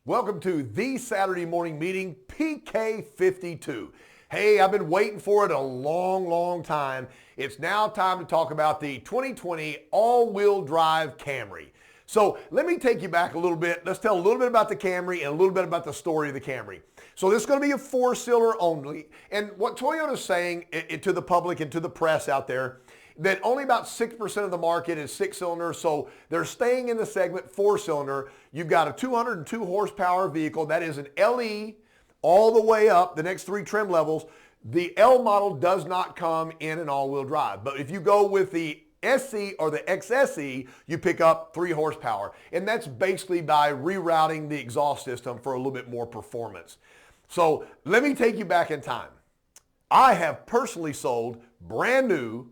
Welcome to the Saturday morning meeting, PK52. Hey, I've been waiting for it a long time. It's now time to talk about the 2020 all-wheel drive Camry. So let me take you back a little bit. Let's tell a little bit about the Camry and a little bit about the story of the Camry. So this is going to be a four-cylinder only. And what Toyota's saying to the public and to the press out there, that only about 6% of the market is six-cylinder, so they're staying in the segment four-cylinder. You've got a 202 horsepower vehicle. That is an LE all the way up, the next three trim levels. The L model does not come in an all-wheel drive, but if you go with the SE or the XSE, you pick up 3 horsepower, and that's basically by rerouting the exhaust system for a little bit more performance. So let me take you back in time. I have personally sold brand new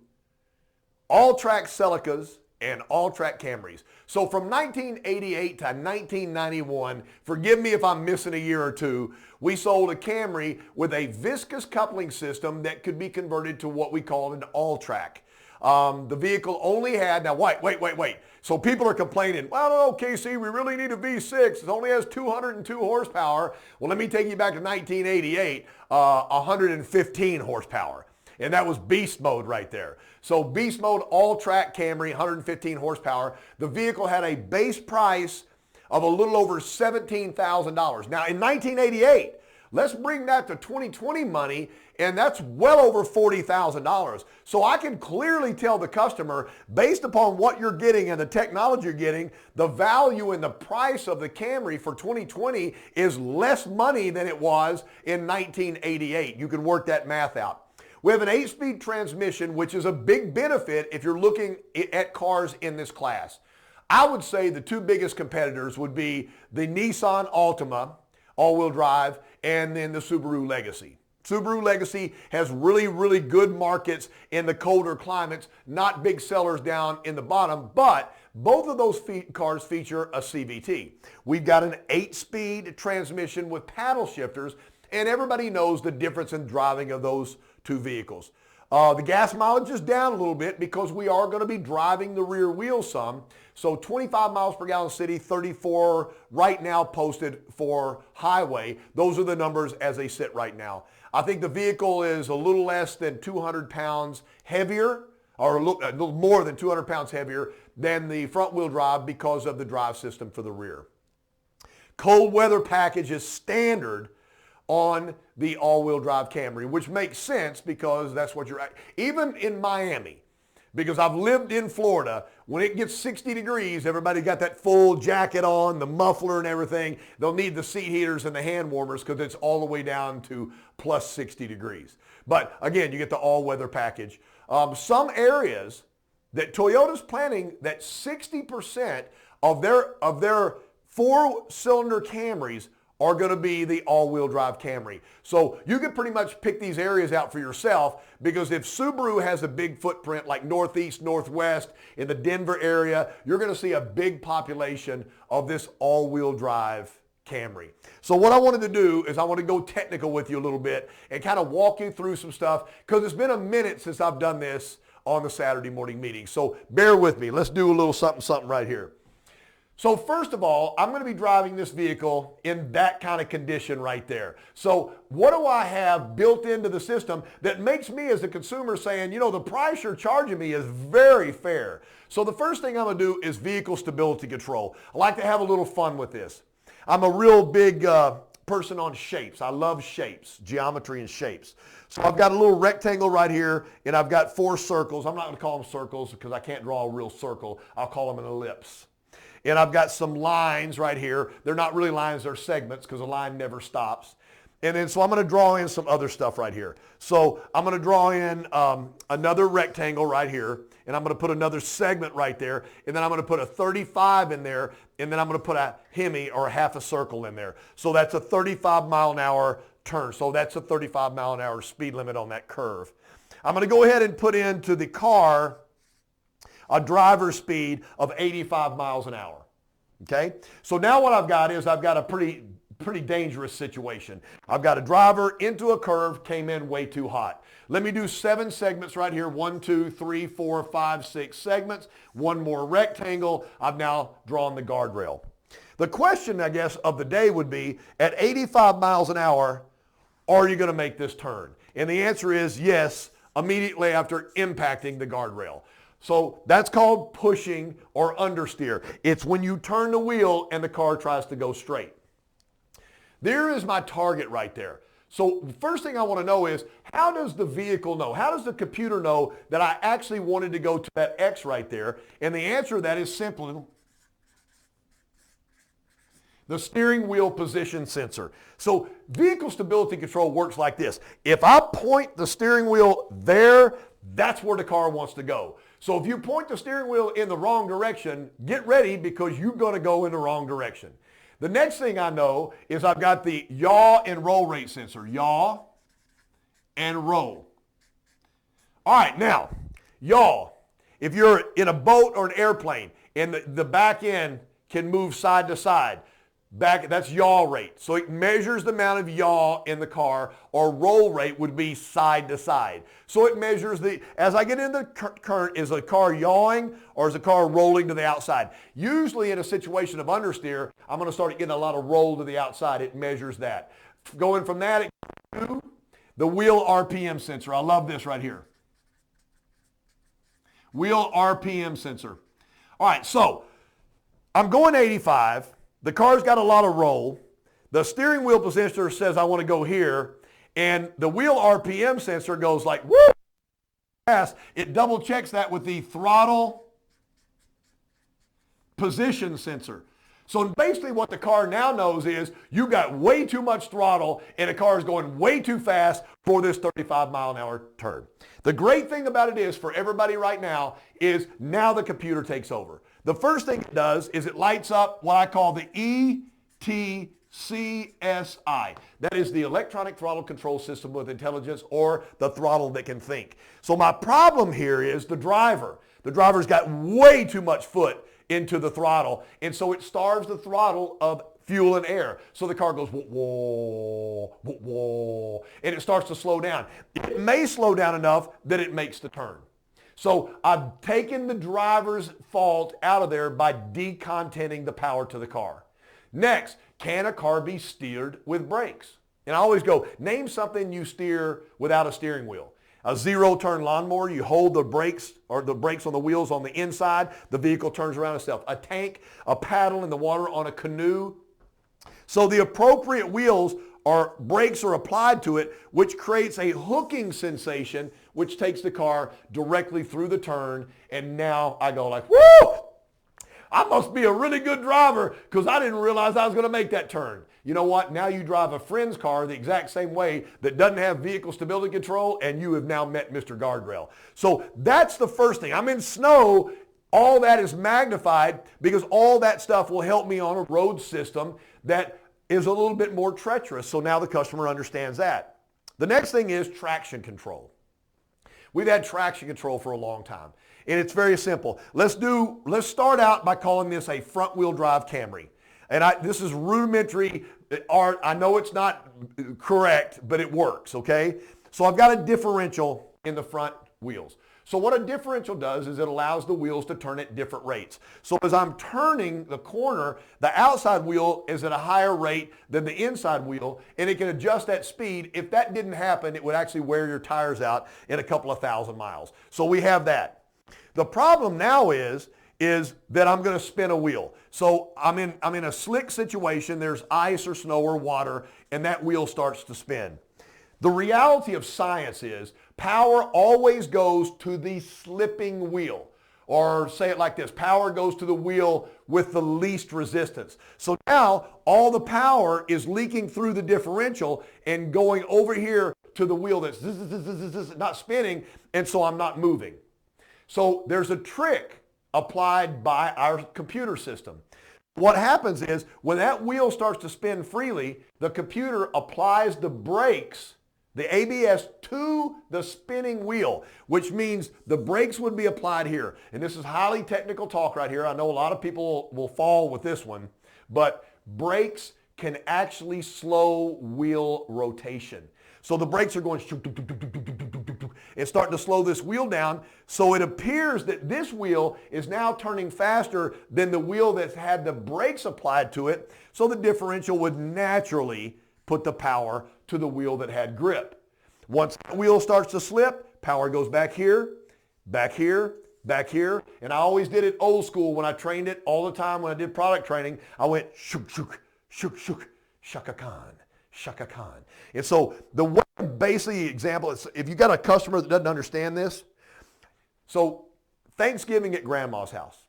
all-track Celicas and all-track Camrys. So from 1988 to 1991, forgive me if I'm missing a year or two, we sold a Camry with a viscous coupling system that could be converted to what we called an all-track. The vehicle only had, now wait. So people are complaining, well, no, KC, we really need a V6. It only has 202 horsepower. Well, let me take you back to 1988, 115 horsepower. And that was beast mode right there. So beast mode, all-track Camry, 115 horsepower. The vehicle had a base price of a little over $17,000. Now in 1988, let's bring that to 2020 money, and that's well over $40,000. So I can clearly tell the customer, based upon what you're getting and the technology you're getting, the value and the price of the Camry for 2020 is less money than it was in 1988. You can work that math out. We have an 8-speed transmission, which is a big benefit if you're looking at cars in this class. I would say the two biggest competitors would be the Nissan Altima, all-wheel drive, and then the Subaru Legacy. Subaru Legacy has really good markets in the colder climates, not big sellers down in the bottom, but both of those cars feature a CVT. We've got an 8-speed transmission with paddle shifters, and everybody knows the difference in driving of those two vehicles. The gas mileage is down a little bit because we are going to be driving the rear wheel some. So 25 miles per gallon city, 34 right now posted for highway. Those are the numbers as they sit right now. I think the vehicle is a little less than 200 pounds heavier, or a little more than 200 pounds heavier than the front wheel drive because of the drive system for the rear. Cold weather package is standard on the all-wheel drive Camry, which makes sense because that's what you're at. Even in Miami, because I've lived in Florida, when it gets 60 degrees, everybody got that full jacket on, the muffler and everything. They'll need the seat heaters and the hand warmers because it's all the way down to plus 60 degrees. But again, you get the all-weather package. Some areas that Toyota's planning that 60% of their four-cylinder Camrys are going to be the all-wheel drive Camry. So you can pretty much pick these areas out for yourself, because if Subaru has a big footprint like Northeast, Northwest, in the Denver area, you're going to see a big population of this all-wheel drive Camry. So what I wanted to do is I want to go technical with you a little bit and kind of walk you through some stuff, because it's been a minute since I've done this on the Saturday morning meeting. So bear with me. Let's do a little something right here. So first of all, I'm going to be driving this vehicle in that kind of condition right there. So what do I have built into the system that makes me as a consumer saying, you know, the price you're charging me is very fair? So the first thing I'm going to do is vehicle stability control. I like to have a little fun with this. I'm a real big person on shapes. I love shapes, geometry and shapes. So I've got a little rectangle right here, and I've got 4 circles. I'm not going to call them circles because I can't draw a real circle. I'll call them an ellipse. And I've got some lines right here. They're not really lines, they're segments, because a line never stops. And then so I'm going to draw in some other stuff right here. So I'm going to draw in another rectangle right here, and I'm going to put another segment right there, and then I'm going to put a 35 in there, and then I'm going to put a hemi or a half a circle in there. So that's a 35 mile an hour turn. So that's a 35 mile an hour speed limit on that curve. I'm going to go ahead and put into the car a driver speed of 85 miles an hour. Okay? So now what I've got is I've got a pretty dangerous situation. I've got a driver into a curve, came in way too hot. Let me do 7 segments right here. 1, 2, 3, 4, 5, 6 segments. One more rectangle. I've now drawn the guardrail. The question, I guess, of the day would be, at 85 miles an hour, are you going to make this turn? And the answer is yes, immediately after impacting the guardrail. So that's called pushing or understeer. It's when you turn the wheel and the car tries to go straight. There is my target right there. So the first thing I want to know is, how does the vehicle know? How does the computer know that I actually wanted to go to that X right there? And the answer to that is simple. The steering wheel position sensor. So vehicle stability control works like this. If I point the steering wheel there, that's where the car wants to go. So if you point the steering wheel in the wrong direction, get ready because you're going to go in the wrong direction. The next thing I know is I've got the yaw and roll rate sensor. Yaw and roll. All right, now, yaw. If you're in a boat or an airplane and the back end can move side to side, that's yaw rate. So it measures the amount of yaw in the car, or roll rate would be side to side. So it measures as I get into the current, is the car yawing or is the car rolling to the outside? Usually in a situation of understeer, I'm going to start getting a lot of roll to the outside. It measures that. Going from that, it goes to the wheel RPM sensor. I love this right here. Wheel RPM sensor. All right, so I'm going 85. The car's got a lot of roll. The steering wheel positioner says I want to go here, and the wheel RPM sensor goes like, woo, fast. It double checks that with the throttle position sensor. So basically what the car now knows is you got way too much throttle and the car is going way too fast for this 35 mile an hour turn. The great thing about it is, for everybody right now, is now the computer takes over. The first thing it does is it lights up what I call the ETCSI. That is the electronic throttle control system with intelligence, or the throttle that can think. So my problem here is the driver. The driver's got way too much foot into the throttle, and so it starves the throttle of fuel and air. So the car goes, whoa, whoa, whoa, and it starts to slow down. It may slow down enough that it makes the turn. So I've taken the driver's fault out of there by decontenting the power to the car. Next, can a car be steered with brakes? And I always go, name something you steer without a steering wheel. A zero-turn lawnmower, you hold the brakes or the brakes on the wheels on the inside, the vehicle turns around itself. A tank, a paddle in the water on a canoe. So the appropriate wheels or brakes are applied to it, which creates a hooking sensation, which takes the car directly through the turn. And now I go like, woo! I must be a really good driver because I didn't realize I was going to make that turn. You know what? Now you drive a friend's car the exact same way that doesn't have vehicle stability control, and you have now met Mr. Guardrail. So that's the first thing. I'm in snow. All that is magnified because all that stuff will help me on a road system that is a little bit more treacherous. So now the customer understands that. The next thing is traction control. We've had traction control for a long time, and it's very simple. Let's start out by calling this a front-wheel drive Camry. And this is rudimentary art. I know it's not correct, but it works, okay? So I've got a differential in the front wheels. So what a differential does is it allows the wheels to turn at different rates. So as I'm turning the corner, the outside wheel is at a higher rate than the inside wheel, and it can adjust that speed. If that didn't happen, it would actually wear your tires out in a couple of thousand miles. So we have that. The problem now is that I'm going to spin a wheel. So I'm in a slick situation. There's ice or snow or water, and that wheel starts to spin. The reality of science is power always goes to the slipping wheel. Or say it like this, power goes to the wheel with the least resistance. So now all the power is leaking through the differential and going over here to the wheel that's not spinning, and so I'm not moving. So there's a trick applied by our computer system. What happens is when that wheel starts to spin freely, the computer applies the brakes, the ABS, to the spinning wheel, which means the brakes would be applied here. And this is highly technical talk right here. I know a lot of people will fall with this one, but brakes can actually slow wheel rotation. So the brakes are going, It's starting to slow this wheel down. So it appears that this wheel is now turning faster than the wheel that's had the brakes applied to it. So the differential would naturally put the power to the wheel that had grip. Once the wheel starts to slip, power goes back here, back here, back here. And I always did it old school when I trained it all the time. When I did product training, I went shook, shook, shook, shook, shaka Khan, shaka Khan. And so the way basically example is, if you got a customer that doesn't understand this, so Thanksgiving at grandma's house,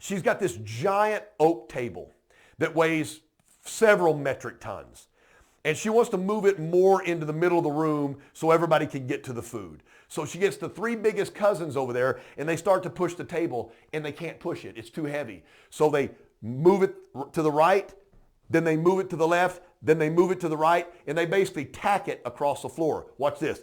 she's got this giant oak table that weighs several metric tons. And she wants to move it more into the middle of the room so everybody can get to the food. So she gets the three biggest cousins over there and they start to push the table and they can't push it. It's too heavy. So they move it to the right, then they move it to the left, then they move it to the right, and they basically tack it across the floor. Watch this.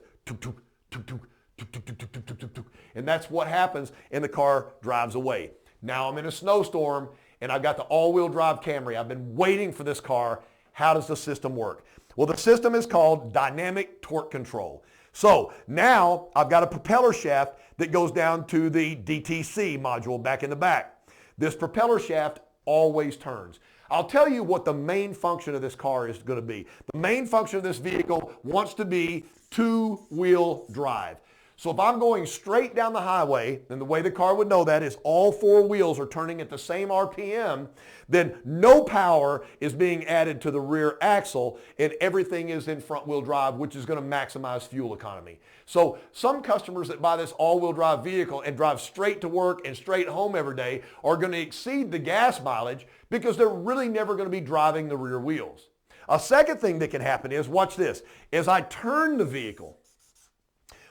And that's what happens, and the car drives away. Now I'm in a snowstorm and I've got the all-wheel drive Camry. I've been waiting for this car. How does the system work? Well, the system is called dynamic torque control. So now I've got a propeller shaft that goes down to the DTC module back in the back. This propeller shaft always turns. I'll tell you what the main function of this car is going to be. The main function of this vehicle wants to be two-wheel drive. So if I'm going straight down the highway, and the way the car would know that is all four wheels are turning at the same RPM, then no power is being added to the rear axle and everything is in front wheel drive, which is going to maximize fuel economy. So some customers that buy this all-wheel drive vehicle and drive straight to work and straight home every day are going to exceed the gas mileage because they're really never going to be driving the rear wheels. A second thing that can happen is, watch this, as I turn the vehicle,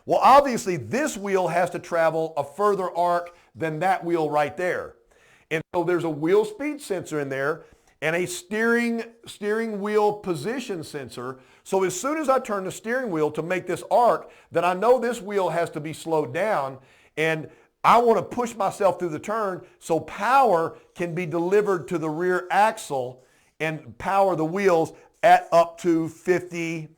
well, obviously this wheel has to travel a further arc than that wheel right there. And so there's a wheel speed sensor in there and a steering wheel position sensor. So as soon as I turn the steering wheel to make this arc, then I know this wheel has to be slowed down and I want to push myself through the turn so power can be delivered to the rear axle and power the wheels at up to 50%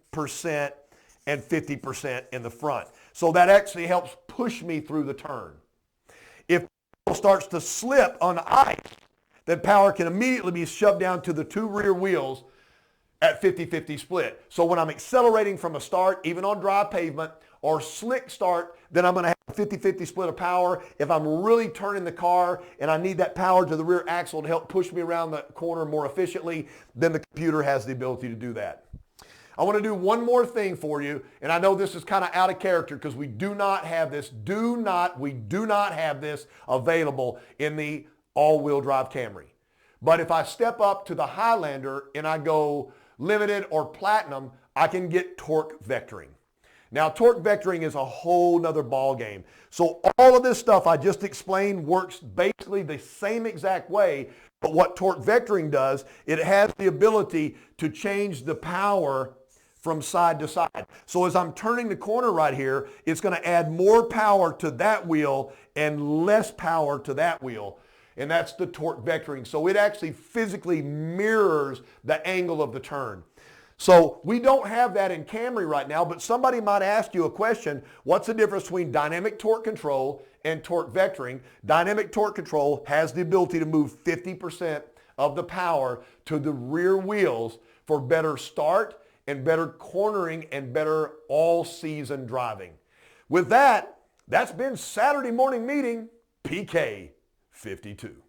and 50% in the front. So that actually helps push me through the turn. If it starts to slip on ice, then power can immediately be shoved down to the two rear wheels at 50-50 split. So when I'm accelerating from a start, even on dry pavement or slick start, then I'm going to have a 50-50 split of power. If I'm really turning the car and I need that power to the rear axle to help push me around the corner more efficiently, then the computer has the ability to do that. I want to do one more thing for you, and I know this is kind of out of character because we do not have this, we do not have this available in the all-wheel drive Camry. But if I step up to the Highlander and I go limited or platinum, I can get torque vectoring. Now, torque vectoring is a whole nother ball game. So all of this stuff I just explained works basically the same exact way, but what torque vectoring does, it has the ability to change the power from side to side. So as I'm turning the corner right here, it's going to add more power to that wheel and less power to that wheel. And that's the torque vectoring. So it actually physically mirrors the angle of the turn. So we don't have that in Camry right now, but somebody might ask you a question, what's the difference between dynamic torque control and torque vectoring? Dynamic torque control has the ability to move 50% of the power to the rear wheels for better start and better cornering and better all-season driving. With that, that's been Saturday Morning Meeting PK 52.